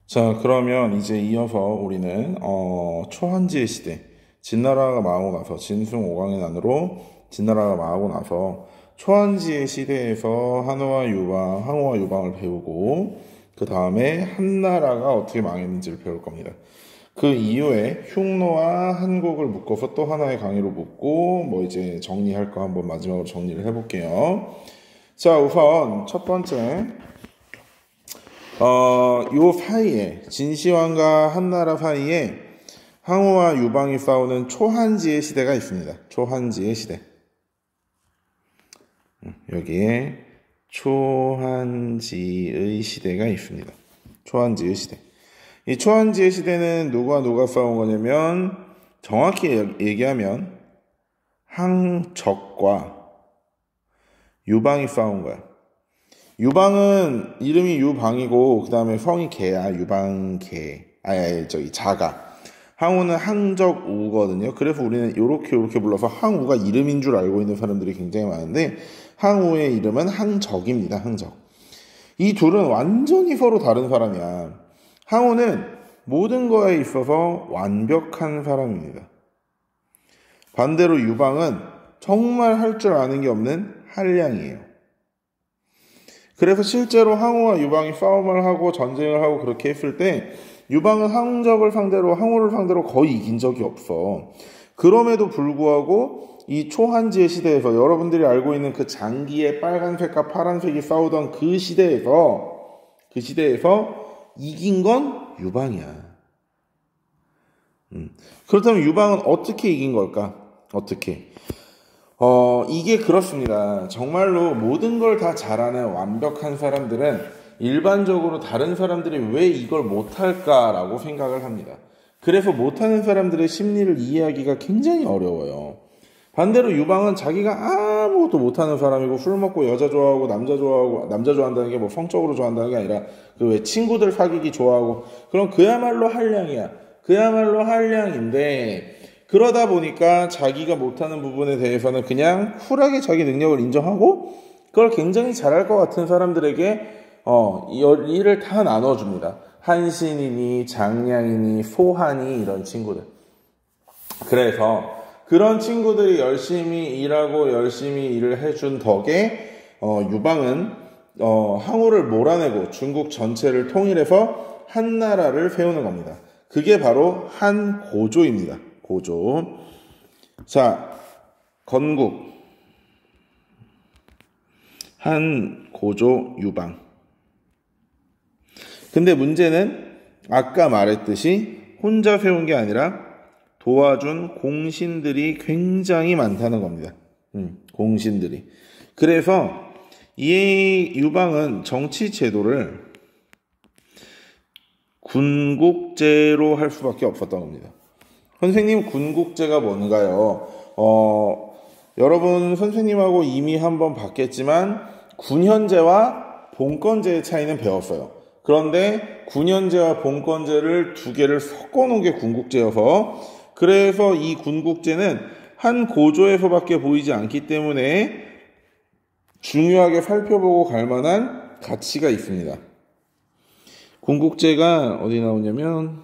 자, 그러면 이제 이어서 우리는 초한지의 시대, 진나라가 망하고 나서 진승 오강의 난으로 진나라가 망하고 나서 초한지의 시대에서 한우와 유방, 항우와 유방을 배우고 그 다음에 한나라가 어떻게 망했는지를 배울 겁니다. 그 이후에 흉노와 한국을 묶어서 또 하나의 강의로 묶고 뭐 이제 정리할 거 한번 마지막으로 정리를 해볼게요. 자, 우선 첫 번째 요 사이에, 진시황과 한나라 사이에 항우와 유방이 싸우는 초한지의 시대가 있습니다. 초한지의 시대. 여기에 초한지의 시대가 있습니다. 초한지의 시대. 이 초한지의 시대는 누가 싸운 거냐면, 정확히 얘기하면 항적과 유방이 싸운 거야. 유방은 이름이 유방이고 그 다음에 성이 개야. 유방개. 자가. 항우는 항적우거든요. 그래서 우리는 요렇게 불러서 항우가 이름인 줄 알고 있는 사람들이 굉장히 많은데, 항우의 이름은 항적입니다. 항적. 이 둘은 완전히 서로 다른 사람이야. 항우는 모든 거에 있어서 완벽한 사람입니다. 반대로 유방은 정말 할 줄 아는 게 없는 한량이에요. 그래서 실제로 항우와 유방이 싸움을 하고 전쟁을 하고 그렇게 했을 때 유방은 항우를 상대로 거의 이긴 적이 없어. 그럼에도 불구하고 이 초한지의 시대에서 여러분들이 알고 있는 그 장기의 빨간색과 파란색이 싸우던 그 시대에서 이긴 건 유방이야. 그렇다면 유방은 어떻게 이긴 걸까? 어떻게? 이게 그렇습니다. 정말로 모든 걸 다 잘하는 완벽한 사람들은 일반적으로 다른 사람들이 왜 이걸 못할까라고 생각을 합니다. 그래서 못하는 사람들의 심리를 이해하기가 굉장히 어려워요. 반대로 유방은 자기가 아무것도 못하는 사람이고 술 먹고 여자 좋아하고 남자 좋아한다는 게 뭐 성적으로 좋아한다는 게 아니라 그 왜 친구들 사귀기 좋아하고 그럼 그야말로 한량이야. 그야말로 한량인데 그러다 보니까 자기가 못하는 부분에 대해서는 그냥 쿨하게 자기 능력을 인정하고 그걸 굉장히 잘할 것 같은 사람들에게 일을 다 나눠줍니다. 한신이니 장량이니 소한이 이런 친구들. 그래서 그런 친구들이 열심히 일하고 열심히 일을 해준 덕에 유방은 항우를 몰아내고 중국 전체를 통일해서 한나라를 세우는 겁니다. 그게 바로 한고조입니다. 고조. 자, 건국. 한고조 유방. 근데 문제는 아까 말했듯이 혼자 세운 게 아니라 도와준 공신들이 굉장히 많다는 겁니다. 공신들이. 그래서 이 유방은 정치 제도를 군국제로 할 수밖에 없었던 겁니다. 선생님, 군국제가 뭔가요? 여러분 선생님하고 이미 한번 봤겠지만 군현제와 본건제의 차이는 배웠어요. 그런데 군현제와 본건제를 두 개를 섞어 놓은 게 군국제여서 그래서 이 군국제는 한 고조에서밖에 보이지 않기 때문에 중요하게 살펴보고 갈 만한 가치가 있습니다. 군국제가 어디 나오냐면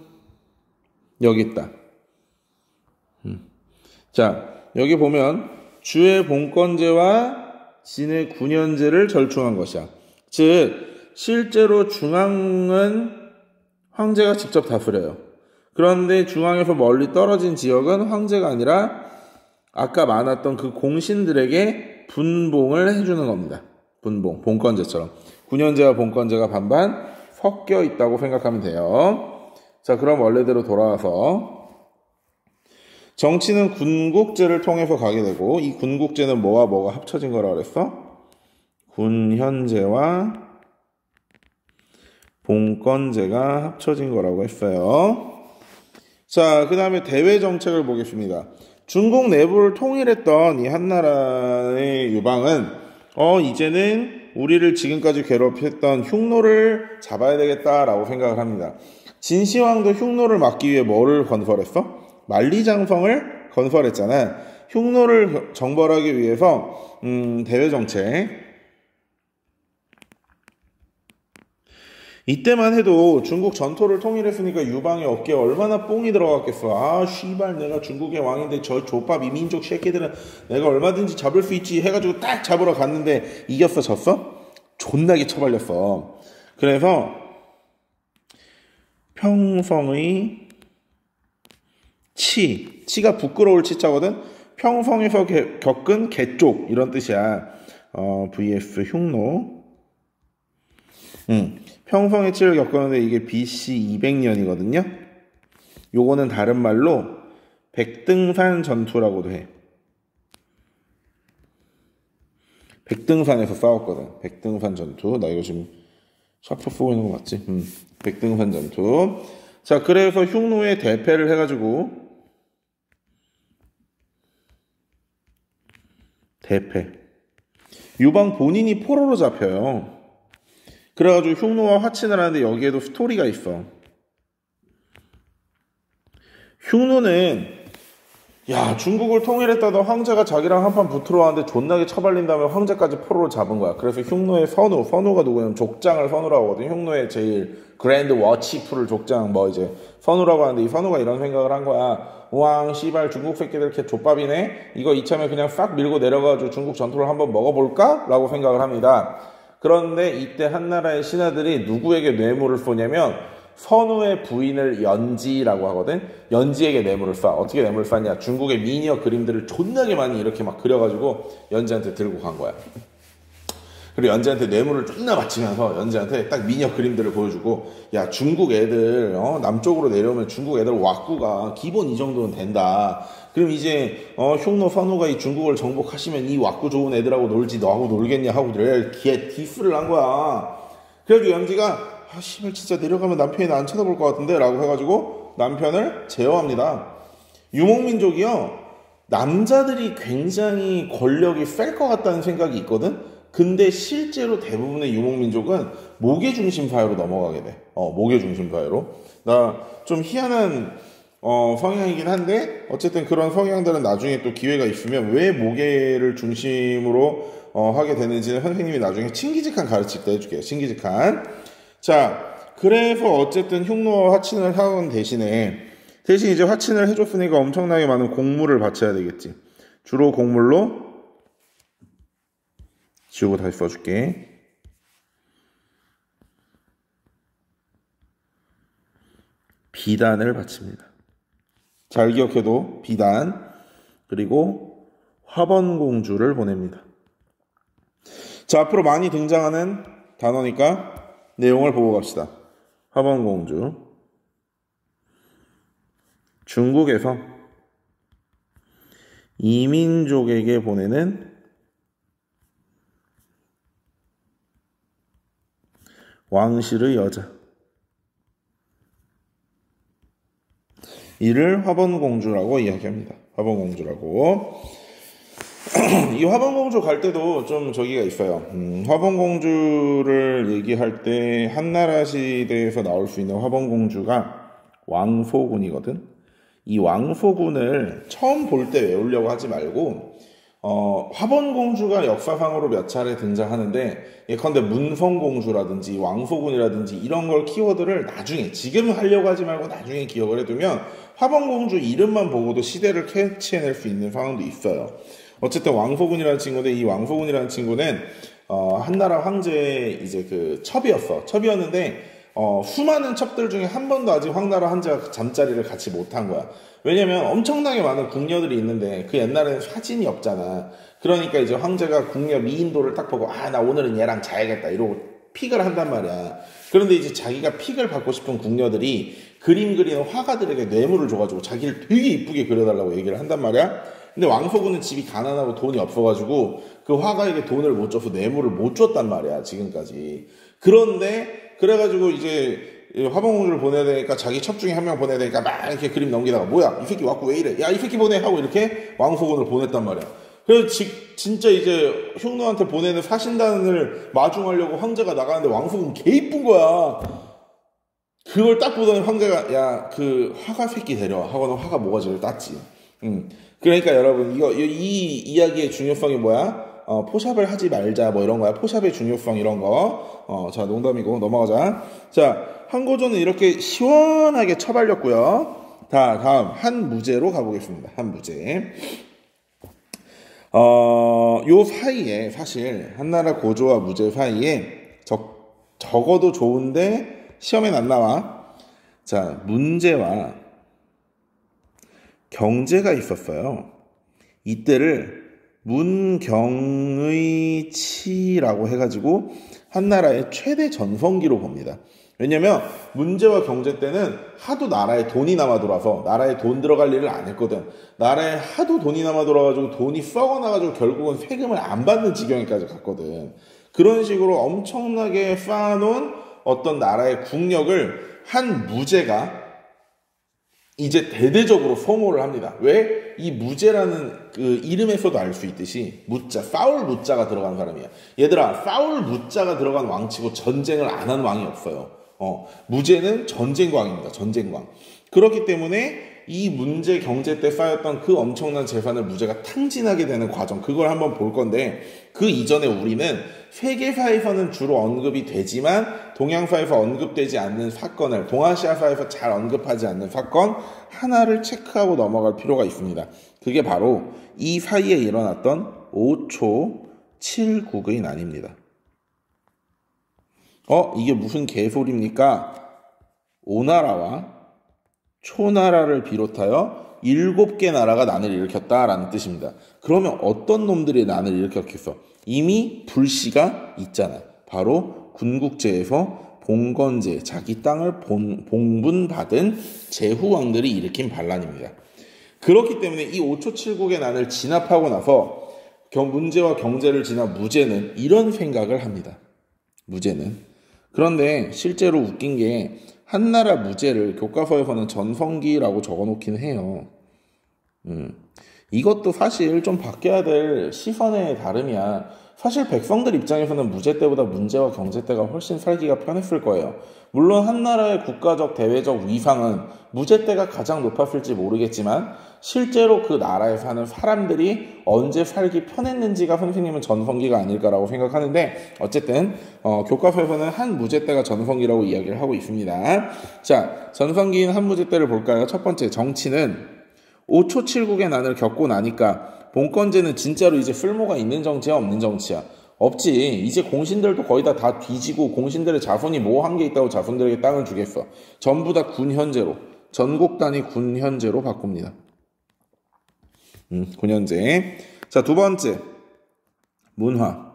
여기 있다. 자, 여기 보면 주의 본건제와 진의 군현제를 절충한 것이야. 즉, 실제로 중앙은 황제가 직접 다스려요. 그런데 중앙에서 멀리 떨어진 지역은 황제가 아니라 아까 많았던 그 공신들에게 분봉을 해주는 겁니다. 분봉, 본건제처럼. 군현제와 본건제가 반반 섞여 있다고 생각하면 돼요. 자, 그럼 원래대로 돌아와서 정치는 군국제를 통해서 가게 되고 이 군국제는 뭐와 뭐가 합쳐진 거라고 그랬어? 군현제와 본건제가 합쳐진 거라고 했어요. 자, 그 다음에 대외 정책을 보겠습니다. 중국 내부를 통일했던 이 한나라의 유방은 이제는 우리를 지금까지 괴롭혔던 흉노를 잡아야 되겠다라고 생각을 합니다. 진시황도 흉노를 막기 위해 뭐를 건설했어? 만리장성을 건설했잖아. 흉노를 정벌하기 위해서 대외 정책. 이때만 해도 중국 전토를 통일했으니까 유방의 어깨에 얼마나 뽕이 들어갔겠어. 아, 씨발, 내가 중국의 왕인데 저 족밥 이민족 새끼들은 내가 얼마든지 잡을 수 있지 해가지고 딱 잡으러 갔는데 이겼어, 졌어? 존나게 처발렸어. 그래서 평성의 치가 부끄러울 치자거든. 평성에서 겪은 개쪽 이런 뜻이야. vs 흉노. 평성의 치를 겪었는데 이게 BC 200년이거든요. 요거는 다른 말로 백등산 전투라고도 해. 백등산에서 싸웠거든. 백등산 전투. 나 이거 지금 샤프 쓰고 있는 거 맞지? 백등산 전투. 자, 그래서 흉노의 대패를 해가지고 대패. 유방 본인이 포로로 잡혀요. 그래가지고 흉노와 화친을 하는데 여기에도 스토리가 있어. 흉노는 중국을 통일했다던 황제가 자기랑 한판 붙으러 왔는데 존나게 처발린 다음에 황제까지 포로로 잡은 거야. 그래서 흉노의 선우가 누구냐면 족장을 선우라고 하거든. 흉노의 제일 그랜드 워치프를 족장 선우라고 하는데 이 선우가 이런 생각을 한 거야. 우왕 씨발 중국 새끼들 이렇게 족밥이네. 이거 이참에 그냥 싹 밀고 내려가지고 중국 전투를 한번 먹어볼까? 라고 생각을 합니다. 그런데 이때 한나라의 신하들이 누구에게 뇌물을 쏘냐면 선우의 부인을 연지라고 하거든. 연지에게 뇌물을 쏴. 어떻게 뇌물을 쐈냐? 중국의 미니어 그림들을 존나게 많이 이렇게 막 그려가지고 연지한테 들고 간 거야. 그리고 연지한테 뇌물을 존나 바치면서 연지한테 딱 미니어 그림들을 보여주고, 야, 중국 애들 남쪽으로 내려오면 중국 애들 왁구가 기본 이 정도는 된다. 그럼 이제 흉노 선우가 이 중국을 정복하시면 이 왁구 좋은 애들하고 놀지 너하고 놀겠냐 하고 디스를 한 거야. 그래가지고 연지가 씨발 진짜 내려가면 남편이 나 안 쳐다볼 것 같은데 라고 해가지고 남편을 제어합니다. 유목민족이요, 남자들이 굉장히 권력이 셀 것 같다는 생각이 있거든. 근데 실제로 대부분의 유목민족은 모계중심 사회로 넘어가게 돼. 모계중심 사회로. 나 좀 희한한 성향이긴 한데 어쨌든 그런 성향들은 나중에 또 기회가 있으면 왜 모계를 중심으로 하게 되는지는 선생님이 나중에 친기직한 가르칠 때 해줄게요. 친기직한. 자, 그래서 어쨌든 흉노와 화친을 하건 대신 이제 화친을 해줬으니까 엄청나게 많은 곡물을 바쳐야 되겠지. 주로 곡물로 지우고 다시 써줄게. 비단을 바칩니다. 잘 기억해도 비단, 그리고 화번공주를 보냅니다. 자, 앞으로 많이 등장하는 단어니까 내용을 보고 갑시다. 화번공주. 중국에서 이민족에게 보내는 왕실의 여자. 이를 화번공주라고 이야기합니다. 화번공주라고. 이 화번공주 갈 때도 좀 저기가 있어요. 화번공주를 얘기할 때 한나라 시대에서 나올 수 있는 화번공주가 왕소군이거든. 이 왕소군을 처음 볼 때 외우려고 하지 말고 화번공주가 역사상으로 몇 차례 등장하는데 예컨대 문성공주라든지 왕소군이라든지 이런 걸 키워드를 나중에, 지금 하려고 하지 말고 나중에 기억을 해두면 화번공주 이름만 보고도 시대를 캐치해낼 수 있는 상황도 있어요. 어쨌든 왕소군이라는 친구인데 이 왕소군이라는 친구는 한나라 황제의 이제 그 첩이었어. 첩이었는데 수많은 첩들 중에 한 번도 아직 황나라 황제가 잠자리를 같이 못한 거야. 왜냐면 엄청나게 많은 궁녀들이 있는데 그 옛날에는 사진이 없잖아. 그러니까 이제 황제가 궁녀 미인도를 딱 보고 나 오늘은 얘랑 자야겠다 이러고 픽을 한단 말이야. 그런데 이제 자기가 픽을 받고 싶은 궁녀들이 그림 그리는 화가들에게 뇌물을 줘가지고 자기를 되게 이쁘게 그려달라고 얘기를 한단 말이야. 근데 왕소군은 집이 가난하고 돈이 없어가지고 그 화가에게 돈을 못 줘서 뇌물을 못 줬단 말이야, 지금까지. 그런데 그래가지고 이제 화번공주를 보내야 되니까 자기 첩 중에 한 명 보내야 되니까 막 이렇게 그림 넘기다가 뭐야 이 새끼 왔고 왜 이래, 야 이 새끼 보내 하고 이렇게 왕소군을 보냈단 말이야. 그래서 진짜 이제 흉노한테 보내는 사신단을 마중하려고 황제가 나가는데 왕소군 개 이쁜 거야. 그걸 딱 보더니 황제가 야 그 화가 새끼 데려와 하고는 화가 모가지를 땄지. 그러니까 여러분 이 이야기의 중요성이 뭐야? 포샵을 하지 말자 뭐 이런 거야. 포샵의 중요성 이런 거. 자, 농담이고 넘어가자. 자, 한고조는 이렇게 시원하게 쳐발렸고요. 다음 한 무제로 가보겠습니다. 한 무제. 요 사이에 사실 한나라 고조와 무제 사이에 적어도 좋은데 시험엔 안 나와. 자, 문제와 경제가 있었어요. 이때를 문경의 치라고 해가지고 한나라의 최대 전성기로 봅니다. 왜냐면 문제와 경제 때는 하도 나라에 돈이 남아 돌아서 나라에 돈 들어갈 일을 안 했거든. 나라에 하도 돈이 남아 돌아가지고 돈이 썩어나가지고 결국은 세금을 안 받는 지경에까지 갔거든. 그런 식으로 엄청나게 쌓아놓은 어떤 나라의 국력을 한 무제가 이제 대대적으로 소모를 합니다. 왜? 이 무제라는 그 이름에서도 알 수 있듯이 무자, 사울 무자가 들어간 사람이야. 얘들아, 사울 무자가 들어간 왕치고 전쟁을 안 한 왕이 없어요. 무제는 전쟁광입니다. 전쟁광. 그렇기 때문에 이 문제 경제 때 쌓였던 그 엄청난 재산을 무제가 탕진하게 되는 과정, 그걸 한번 볼 건데, 그 이전에 우리는 세계사에서는 주로 언급이 되지만 동양사에서 언급되지 않는 사건을, 동아시아사에서 잘 언급하지 않는 사건 하나를 체크하고 넘어갈 필요가 있습니다. 그게 바로 이 사이에 일어났던 5초 7국의 난입니다. 이게 무슨 개소리입니까? 오나라와 초나라를 비롯하여 7개 나라가 난을 일으켰다라는 뜻입니다. 그러면 어떤 놈들이 난을 일으켰겠어? 이미 불씨가 있잖아. 바로 군국제에서 봉건제, 자기 땅을 봉분받은 제후왕들이 일으킨 반란입니다. 그렇기 때문에 이 5초 7국의 난을 진압하고 나서 문제와 경제를 지난 무제는 이런 생각을 합니다. 무제는. 그런데 실제로 웃긴 게 한나라 무제를 교과서에서는 전성기라고 적어놓긴 해요. 이것도 사실 좀 바뀌어야 될 시선의 다름이야. 사실 백성들 입장에서는 무제 때보다 문제와 경제 때가 훨씬 살기가 편했을 거예요. 물론 한나라의 국가적 대외적 위상은 무제 때가 가장 높았을지 모르겠지만 실제로 그 나라에 사는 사람들이 언제 살기 편했는지가 선생님은 전성기가 아닐까라고 생각하는데, 어쨌든 교과서에서는 한무제 때가 전성기라고 이야기를 하고 있습니다. 자, 전성기인 한무제 때를 볼까요? 첫 번째, 정치는 5초 7국의 난을 겪고 나니까 봉건제는 진짜로 이제 쓸모가 있는 정치야, 없는 정치야? 없지. 이제 공신들도 거의 다 뒤지고 공신들의 자손이 뭐 한 게 있다고 자손들에게 땅을 주겠어. 전부 다 군현제로, 전국 단위 군현제로 바꿉니다. 군현제. 자, 두 번째, 문화.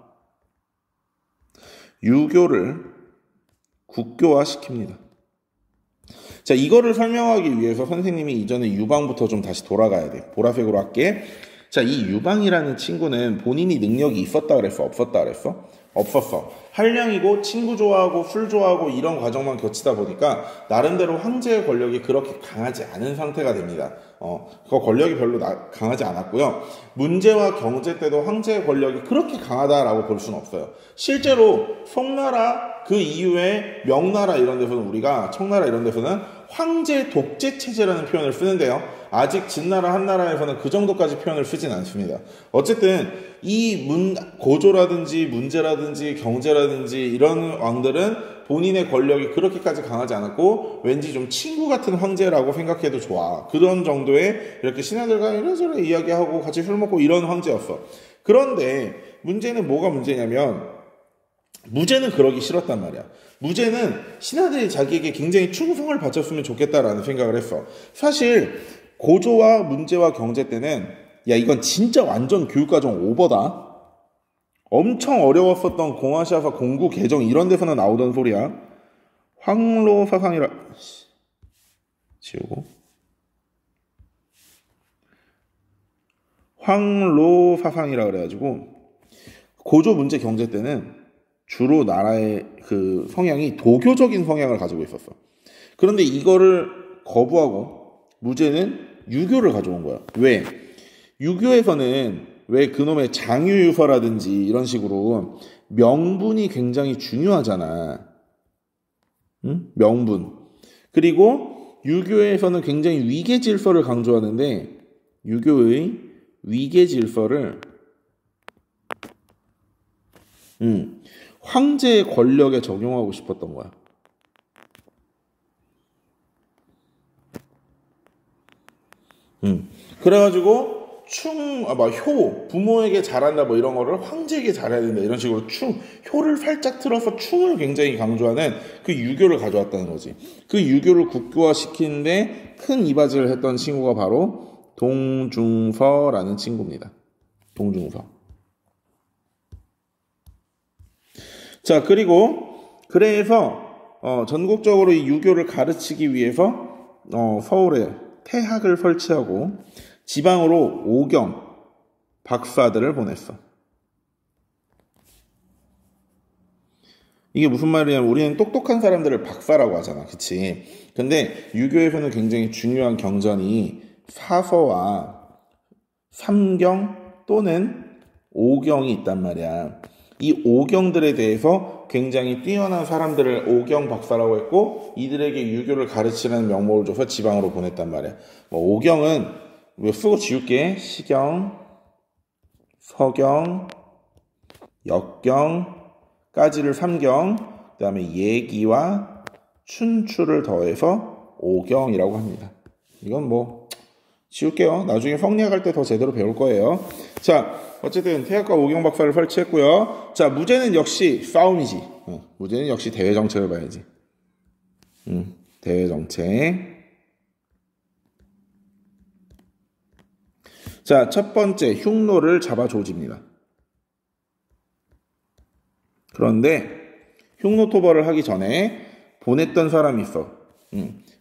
유교를 국교화시킵니다. 자, 이거를 설명하기 위해서 선생님이 이전에 유방부터 좀 다시 돌아가야 돼. 보라색으로 할게. 자, 이 유방이라는 친구는 본인이 능력이 있었다 그랬어? 없었다 그랬어? 없었어. 한량이고 친구 좋아하고 술 좋아하고 이런 과정만 거치다 보니까 나름대로 황제의 권력이 그렇게 강하지 않은 상태가 됩니다. 그 권력이 별로 강하지 않았고요. 문제와 경제 때도 황제의 권력이 그렇게 강하다라고 볼 수는 없어요. 실제로 송나라 그 이후에 명나라 이런 데서는, 우리가 청나라 이런 데서는 황제 독재 체제라는 표현을 쓰는데요. 아직 진나라 한나라에서는 그 정도까지 표현을 쓰진 않습니다. 어쨌든 이 고조라든지 문제라든지 경제라든지 이런 왕들은 본인의 권력이 그렇게까지 강하지 않았고 왠지 좀 친구 같은 황제라고 생각해도 좋아. 그런 정도의 이렇게 신하들과 이런저런 이야기하고 같이 술 먹고 이런 황제였어. 그런데 문제는 뭐가 문제냐면, 무제는 그러기 싫었단 말이야. 무제는 신하들이 자기에게 굉장히 충성을 바쳤으면 좋겠다라는 생각을 했어. 사실 고조와 문제와 경제 때는, 야, 이건 진짜 완전 교육과정 오버다. 엄청 어려웠었던 공아시아사 공구 개정 이런 데서나 나오던 소리야. 황로사상이라 지우고 황로사상이라 그래가지고 고조 문제 경제 때는 주로 나라의 그 성향이 도교적인 성향을 가지고 있었어. 그런데 이거를 거부하고 무제는 유교를 가져온 거야. 왜? 유교에서는 왜 그놈의 장유유서라든지 이런 식으로 명분이 굉장히 중요하잖아. 응? 명분. 그리고 유교에서는 굉장히 위계질서를 강조하는데 유교의 위계질서를 황제의 권력에 적용하고 싶었던 거야. 그래가지고 부모에게 잘한다 뭐 이런 거를 황제에게 잘해야 된다 이런 식으로 효를 살짝 틀어서 충을 굉장히 강조하는 그 유교를 가져왔다는 거지. 그 유교를 국교화시키는데 큰 이바지를 했던 친구가 바로 동중서라는 친구입니다. 동중서. 자, 그래서 전국적으로 이 유교를 가르치기 위해서 서울에 태학을 설치하고 지방으로 오경 박사들을 보냈어. 이게 무슨 말이냐면 우리는 똑똑한 사람들을 박사라고 하잖아. 그치? 근데 유교에서는 굉장히 중요한 경전이 사서와 삼경 또는 오경이 있단 말이야. 이 오경들에 대해서 굉장히 뛰어난 사람들을 오경 박사라고 했고 이들에게 유교를 가르치는 명목을 줘서 지방으로 보냈단 말이야. 오경은 쓰고 지울게. 시경, 서경, 역경까지를 삼경, 그 다음에 예기와 춘추를 더해서 오경이라고 합니다. 이건 지울게요. 나중에 성리학할 때 더 제대로 배울 거예요. 자, 어쨌든 태학과 오경 박사를 설치했고요. 자, 무제는 역시 싸움이지. 무제는 역시 대외 정책을 봐야지. 대외 정책. 자, 첫 번째 흉노를 잡아 조집니다. 그런데 흉노 토벌을 하기 전에 보냈던 사람이 있어.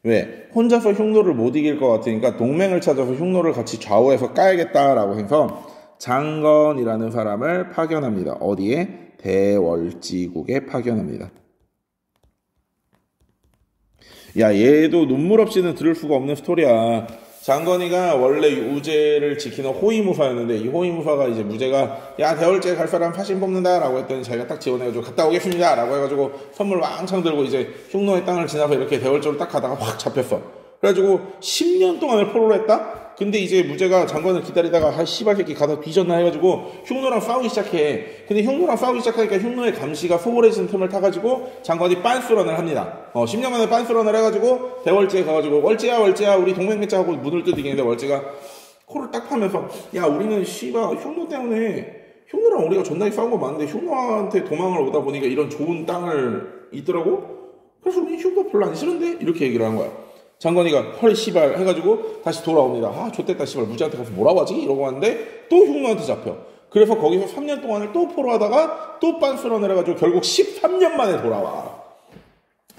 왜? 혼자서 흉노를 못 이길 것 같으니까 동맹을 찾아서 흉노를 같이 좌우해서 까야겠다라고 해서 장건이라는 사람을 파견합니다. 어디에? 대월지국에 파견합니다. 야, 얘도 눈물 없이는 들을 수가 없는 스토리야. 장건이가 원래 우제를 지키는 호위무사였는데 이 호위무사가 이제 무제가 야, 대월제 갈 사람 사신 뽑는다 라고 했더니 자기가 딱 지원해가지고 갔다 오겠습니다 라고 해가지고 선물 왕창 들고 이제 흉노의 땅을 지나서 이렇게 대월제로 딱 가다가 확 잡혔어. 그래가지고 10년 동안을 포로를 했다? 근데 이제 무제가 장관을 기다리다가 씨발 새끼 가다 뒤졌나 해가지고 흉노랑 싸우기 시작해. 근데 흉노랑 싸우기 시작하니까 흉노의 감시가 소홀해진 틈을 타가지고 장관이 빤스런을 합니다. 10년 만에 빤스런을 해가지고 대월제에 가가지고 월제야 우리 동맹 맺자하고 문을 뜯기는데 월제가 코를 딱 파면서 야, 우리는 씨발 흉노 때문에 흉노랑 우리가 존나게 싸운 거 맞는데 흉노한테 도망을 오다 보니까 이런 좋은 땅을 있더라고. 그래서 우리 흉노 별로 안 싫은데 이렇게 얘기를 한 거야. 장건이가 헐 씨발 해가지고 다시 돌아옵니다. 아, 좆됐다 씨발 무지한테 가서 뭐라고 하지? 이러고 왔는데 또 흉노한테 잡혀. 그래서 거기서 3년 동안을 또 포로하다가 또 빤스런을 해가지고 결국 13년 만에 돌아와.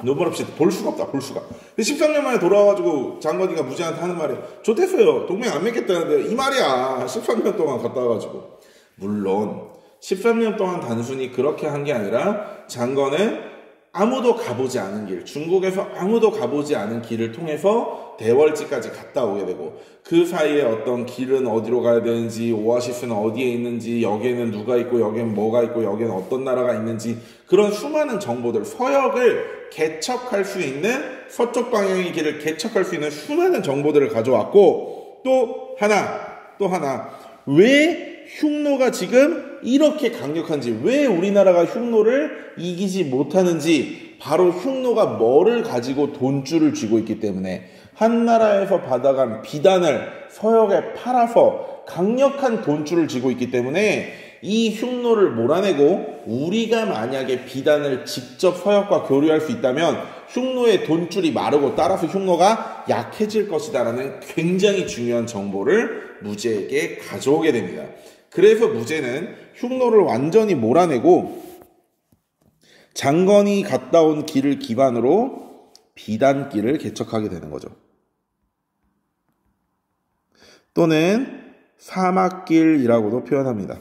눈물 없이 볼 수가 없다, 볼 수가. 근데 13년 만에 돌아와가지고 장건이가 무지한테 하는 말이 좆됐어요. 동맹 안 맺겠다는데 이 말이야. 13년 동안 갔다 와가지고. 물론 13년 동안 단순히 그렇게 한 게 아니라 장건은 아무도 가보지 않은 길, 중국에서 아무도 가보지 않은 길을 통해서 대월지까지 갔다 오게 되고 그 사이에 어떤 길은 어디로 가야 되는지, 오아시스는 어디에 있는지, 여기에는 누가 있고 여기에는 뭐가 있고 여기에는 어떤 나라가 있는지 그런 수많은 정보들, 서역을 개척할 수 있는 서쪽 방향의 길을 개척할 수 있는 수많은 정보들을 가져왔고 또 하나 왜 흉노가 지금 이렇게 강력한지, 왜 우리나라가 흉노를 이기지 못하는지, 바로 흉노가 뭐를 가지고 돈줄을 쥐고 있기 때문에 한 나라에서 받아간 비단을 서역에 팔아서 강력한 돈줄을 쥐고 있기 때문에 이 흉노를 몰아내고 우리가 만약에 비단을 직접 서역과 교류할 수 있다면 흉노의 돈줄이 마르고 따라서 흉노가 약해질 것이다라는 굉장히 중요한 정보를 무제에게 가져오게 됩니다. 그래서 무제는 흉노를 완전히 몰아내고 장건이 갔다 온 길을 기반으로 비단길을 개척하게 되는 거죠. 또는 사막길이라고도 표현합니다.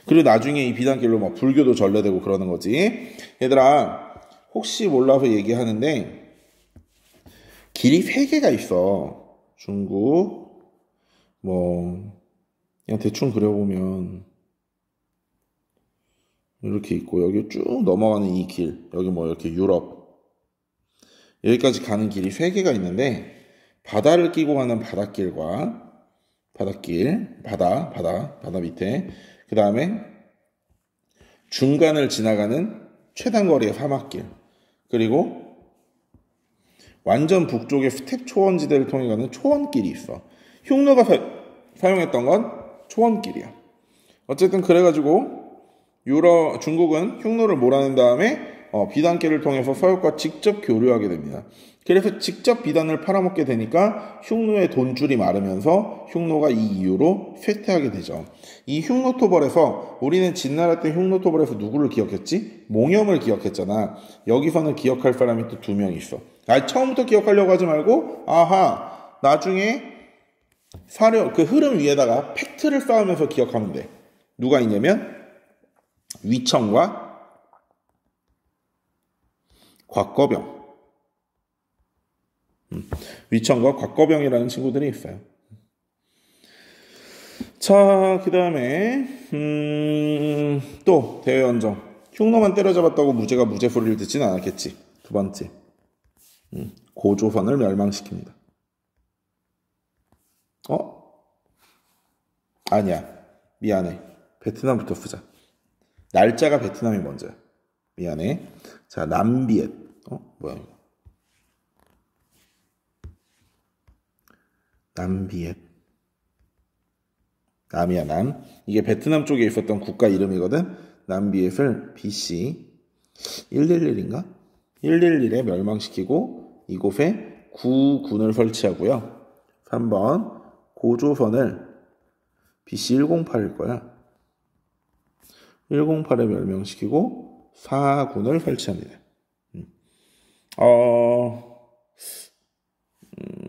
그리고 나중에 이 비단길로 막 불교도 전래되고 그러는 거지. 얘들아, 혹시 몰라서 얘기하는데 길이 3개가 있어. 중국 그냥 대충 그려보면 이렇게 있고 여기 쭉 넘어가는 이 길, 여기 이렇게 유럽 여기까지 가는 길이 3개가 있는데 바다를 끼고 가는 바닷길 바다 밑에 그 다음에 중간을 지나가는 최단 거리의 사막길, 그리고 완전 북쪽의 스텝 초원지대를 통해 가는 초원길이 있어. 흉노가 사용했던 건 초원길이야. 어쨌든 그래가지고 중국은 흉노를 몰아낸 다음에 비단길을 통해서 서역과 직접 교류하게 됩니다. 그래서 직접 비단을 팔아먹게 되니까 흉노의 돈줄이 마르면서 흉노가 이 이유로 쇠퇴하게 되죠. 이 흉노토벌에서 우리는 진나라 때 흉노토벌에서 누구를 기억했지? 몽염을 기억했잖아. 여기서는 기억할 사람이 또 2명 있어. 처음부터 기억하려고 하지 말고 나중에 그 흐름 위에다가 팩트를 쌓으면서 기억하면 돼. 누가 있냐면 위청과 곽거병. 위청과 곽거병이라는 친구들이 있어요. 자, 그 다음에 또 대외원정. 흉노만 때려잡았다고 무죄 소리를 듣지는 않았겠지. 2번째, 고조선을 멸망시킵니다. 아니야, 미안해. 베트남부터 쓰자. 날짜가 베트남이 먼저야. 미안해. 자, 남비엣. 뭐야 이거? 남비엣. 남이야, 남. 이게 베트남 쪽에 있었던 국가 이름이거든. 남비엣을 BC 111인가? 111에 멸망시키고 이곳에 구군을 설치하고요. 3번 고조선을 BC 108일 거야. 108에 멸망시키고 4군을 설치합니다.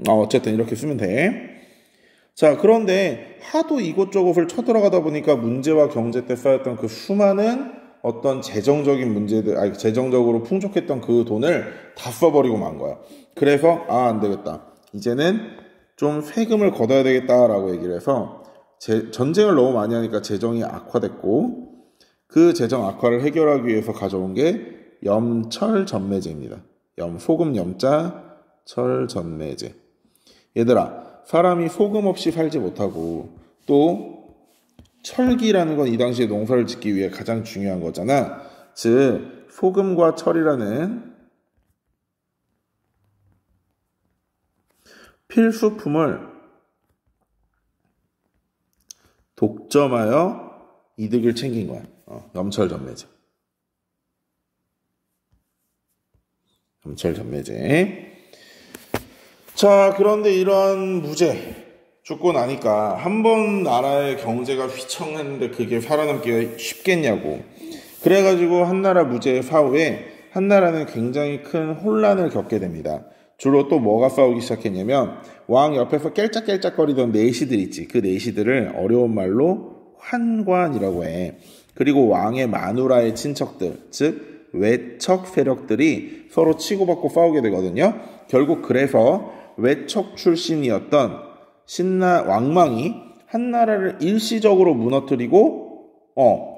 어쨌든 이렇게 쓰면 돼. 자, 그런데 하도 이곳저곳을 쳐들어가다 보니까 문제와 경제 때 쌓였던 그 수많은 어떤 재정적인 문제들, 재정적으로 풍족했던 그 돈을 다 써버리고 만 거야. 그래서 안 되겠다. 이제는 좀 세금을 걷어야 되겠다라고 얘기를 해서 전쟁을 너무 많이 하니까 재정이 악화됐고, 그 재정 악화를 해결하기 위해서 가져온 게 염철전매제입니다. 소금 염자 철전매제. 얘들아, 사람이 소금 없이 살지 못하고 또 철기라는 건 이 당시에 농사를 짓기 위해 가장 중요한 거잖아. 즉 소금과 철이라는 필수품을 독점하여 이득을 챙긴 거야. 염철전매제. 염철전매제. 자, 그런데 이런 무죄 죽고 나니까 한 번 나라의 경제가 휘청했는데 그게 살아남기가 쉽겠냐고. 그래가지고 한나라 무죄 사후에 한나라는 굉장히 큰 혼란을 겪게 됩니다. 주로 또 뭐가 싸우기 시작했냐면 왕 옆에서 깔짝깔짝거리던 내시들 있지. 그 내시들을 어려운 말로 환관이라고 해. 그리고 왕의 마누라의 친척들, 즉 외척 세력들이 서로 치고받고 싸우게 되거든요. 결국 그래서 외척 출신이었던 왕망이 한나라를 일시적으로 무너뜨리고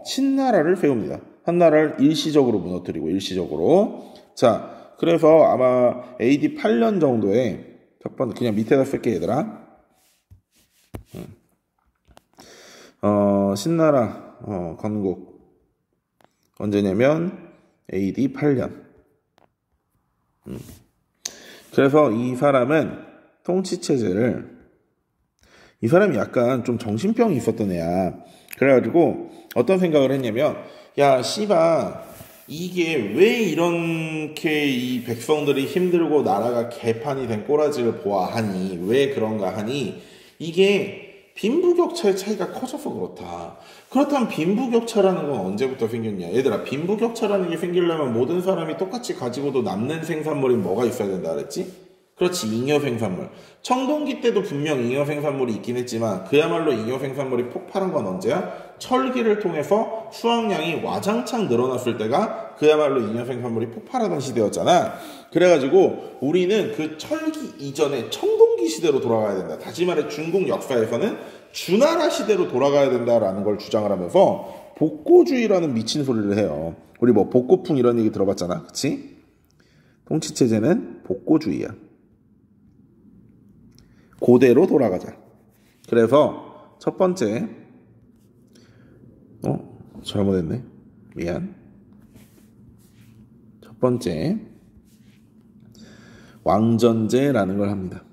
친나라를 세웁니다. 한나라를 일시적으로 무너뜨리고 일시적으로. 자, 그래서 아마 AD 8년 정도에 첫 번째 그냥 밑에다 쓸게 얘들아. 신나라 건국 언제냐면 AD 8년. 그래서 이 사람은 통치체제를, 이 사람이 약간 좀 정신병이 있었던 애야. 그래가지고 어떤 생각을 했냐면, 야 씨발, 이게 왜 이렇게 이 백성들이 힘들고 나라가 개판이 된 꼬라지를 보아하니, 왜 그런가 하니, 이게 빈부격차의 차이가 커져서 그렇다. 그렇다면 빈부격차라는 건 언제부터 생겼냐? 얘들아, 빈부격차라는 게 생기려면 모든 사람이 똑같이 가지고도 남는 생산물이 뭐가 있어야 된다 그랬지? 그렇지, 잉여 생산물. 청동기 때도 분명 잉여 생산물이 있긴 했지만 그야말로 잉여 생산물이 폭발한 건 언제야? 철기를 통해서 수확량이 와장창 늘어났을 때가 그야말로 잉여 생산물이 폭발하던 시대였잖아. 그래가지고 우리는 그 철기 이전에 청동기 시대로 돌아가야 된다. 다시 말해 중국 역사에서는 주나라 시대로 돌아가야 된다라는 걸 주장을 하면서 복고주의라는 미친 소리를 해요. 우리 뭐 복고풍 이런 얘기 들어봤잖아. 그치? 통치체제는 복고주의야. 고대로 돌아가자. 그래서 첫 번째 잘못했네. 첫 번째, 왕전제라는 걸 합니다.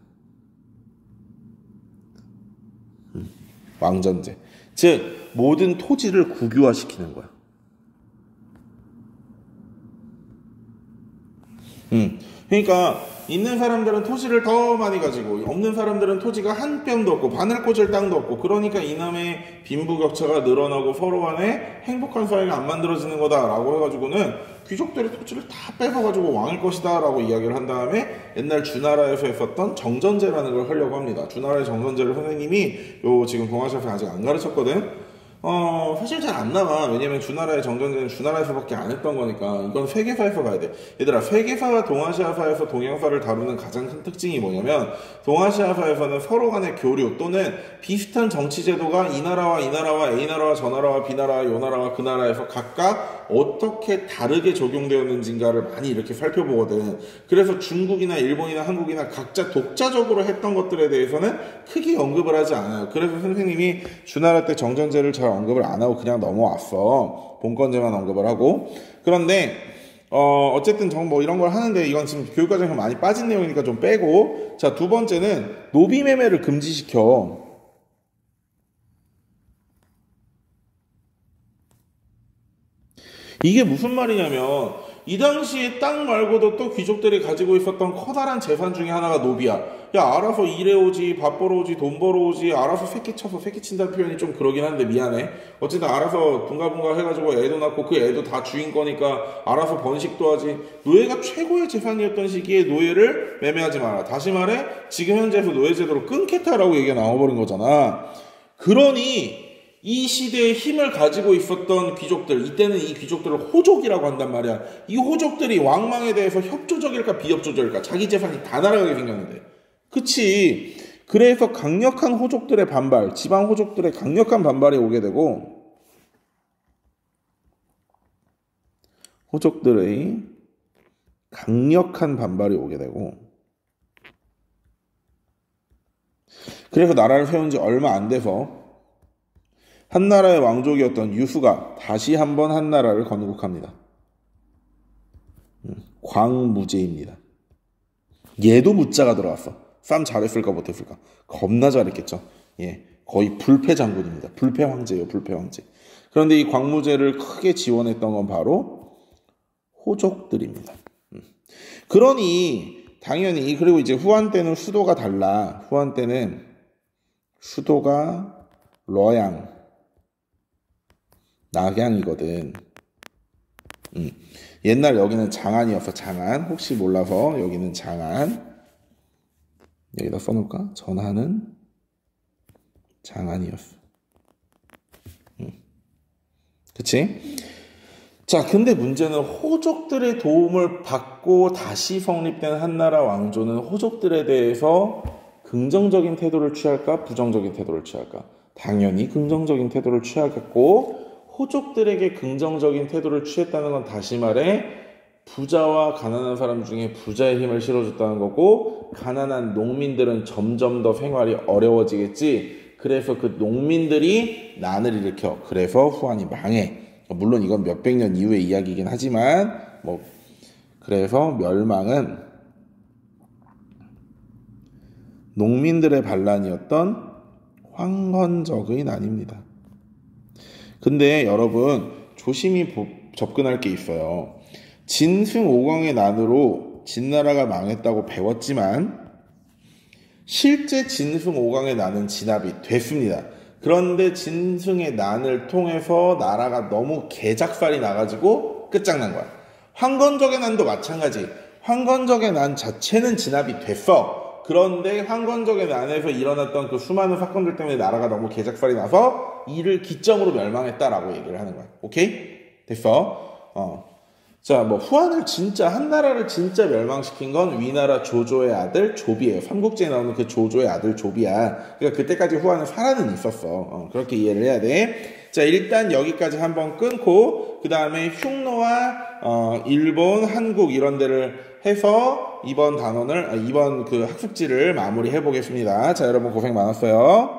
왕전제. 즉, 모든 토지를 국유화시키는 거야. 그러니까 있는 사람들은 토지를 더 많이 가지고 없는 사람들은 토지가 한 뼘도 없고 바늘 꽂을 땅도 없고, 그러니까 이놈의 빈부격차가 늘어나고 서로 간에 행복한 사회가 안 만들어지는 거다라고 해가지고는 귀족들의 토지를 다 뺏어가지고 왕일 것이다 라고 이야기를 한 다음에 옛날 주나라에서 했었던 정전제라는 걸 하려고 합니다. 주나라의 정전제를 선생님이 지금 동아시아에서 아직 안 가르쳤거든. 사실 잘 안 나와. 왜냐면 주나라의 정전제는 주나라에서밖에 안 했던 거니까. 이건 세계사에서 가야 돼. 얘들아, 세계사와 동아시아사에서 동양사를 다루는 가장 큰 특징이 뭐냐면, 동아시아사에서는 서로 간의 교류 또는 비슷한 정치제도가 이 나라와 이 나라와 A 나라와 저 나라와 B 나라와 요 나라와 그 나라에서 각각 어떻게 다르게 적용되었는지인가를 많이 이렇게 살펴보거든. 그래서 중국이나 일본이나 한국이나 각자 독자적으로 했던 것들에 대해서는 크게 언급을 하지 않아요. 그래서 선생님이 주나라 때 정전제를 잘 언급을 안 하고 그냥 넘어왔어. 본건제만 언급을 하고. 그런데 어쨌든 뭐 이런 걸 하는데, 이건 지금 교육과정에서 많이 빠진 내용이니까 좀 빼고. 자, 두 번째는 노비 매매를 금지시켜. 이게 무슨 말이냐면, 이 당시에 땅 말고도 또 귀족들이 가지고 있었던 커다란 재산 중에 하나가 노비야. 야, 알아서 일해오지, 밥 벌어오지, 돈 벌어오지, 알아서 새끼 쳐서, 새끼 친다는 표현이 좀 그러긴 한데 미안해. 어쨌든 알아서 붕가붕가 해가지고 애도 낳고 그 애도 다 주인 거니까 알아서 번식도 하지. 노예가 최고의 재산이었던 시기에 노예를 매매하지 마라. 다시 말해, 지금 현재에서 노예제도로 끊겠다라고 얘기가 나와버린 거잖아. 그러니 이 시대에 힘을 가지고 있었던 귀족들, 이때는 이 귀족들을 호족이라고 한단 말이야. 이 호족들이 왕망에 대해서 협조적일까 비협조적일까? 자기 재산이 다 날아가게 생겼는데. 그치? 그래서 강력한 호족들의 반발, 지방 호족들의 강력한 반발이 오게 되고, 호족들의 강력한 반발이 오게 되고, 그래서 나라를 세운 지 얼마 안 돼서 한나라의 왕족이었던 유수가 다시 한번 한나라를 건국합니다. 광무제입니다. 얘도 무자가 들어왔어. 싸움 잘했을까 못했을까? 겁나 잘했겠죠. 예, 거의 불패 장군입니다. 불패 황제예요. 불패 황제. 그런데 이 광무제를 크게 지원했던 건 바로 호족들입니다. 그러니 당연히, 그리고 이제 후한 때는 수도가 달라. 후한 때는 수도가 러양, 낙양이거든. 옛날 여기는 장안이었어. 장안. 혹시 몰라서 여기는 장안. 여기다 써놓을까? 전하는 장안이었어. 그치? 자, 근데 문제는 호족들의 도움을 받고 다시 성립된 한나라 왕조는 호족들에 대해서 긍정적인 태도를 취할까? 부정적인 태도를 취할까? 당연히 긍정적인 태도를 취하겠고, 호족들에게 긍정적인 태도를 취했다는 건 다시 말해 부자와 가난한 사람 중에 부자의 힘을 실어줬다는 거고, 가난한 농민들은 점점 더 생활이 어려워지겠지. 그래서 그 농민들이 난을 일으켜. 그래서 후한이 망해. 물론 이건 몇백 년 이후의 이야기이긴 하지만 그래서 멸망은 농민들의 반란이었던 황건적의 난입니다. 근데 여러분 조심히 접근할 게 있어요. 진승5광의 난으로 진나라가 망했다고 배웠지만 실제 진승5광의 난은 진압이 됐습니다. 그런데 진승의 난을 통해서 나라가 너무 개작살이 나가지고 끝장난 거야. 황건적의 난도 마찬가지. 황건적의 난 자체는 진압이 됐어. 그런데 황건적의 난에서 일어났던 그 수많은 사건들 때문에 나라가 너무 개작살이 나서 이를 기점으로 멸망했다라고 얘기를 하는 거야. 오케이? 됐어? 자, 후한을 진짜, 한나라를 진짜 멸망시킨 건 위나라 조조의 아들 조비예요. 삼국지에 나오는 그 조조의 아들 조비야. 그러니까 그때까지 후한은 살아는 있었어. 그렇게 이해를 해야 돼. 자, 일단 여기까지 한번 끊고, 그 다음에 흉노와, 일본, 한국 이런 데를 해서 이번 그 학습지를 마무리해 보겠습니다. 자, 여러분 고생 많았어요.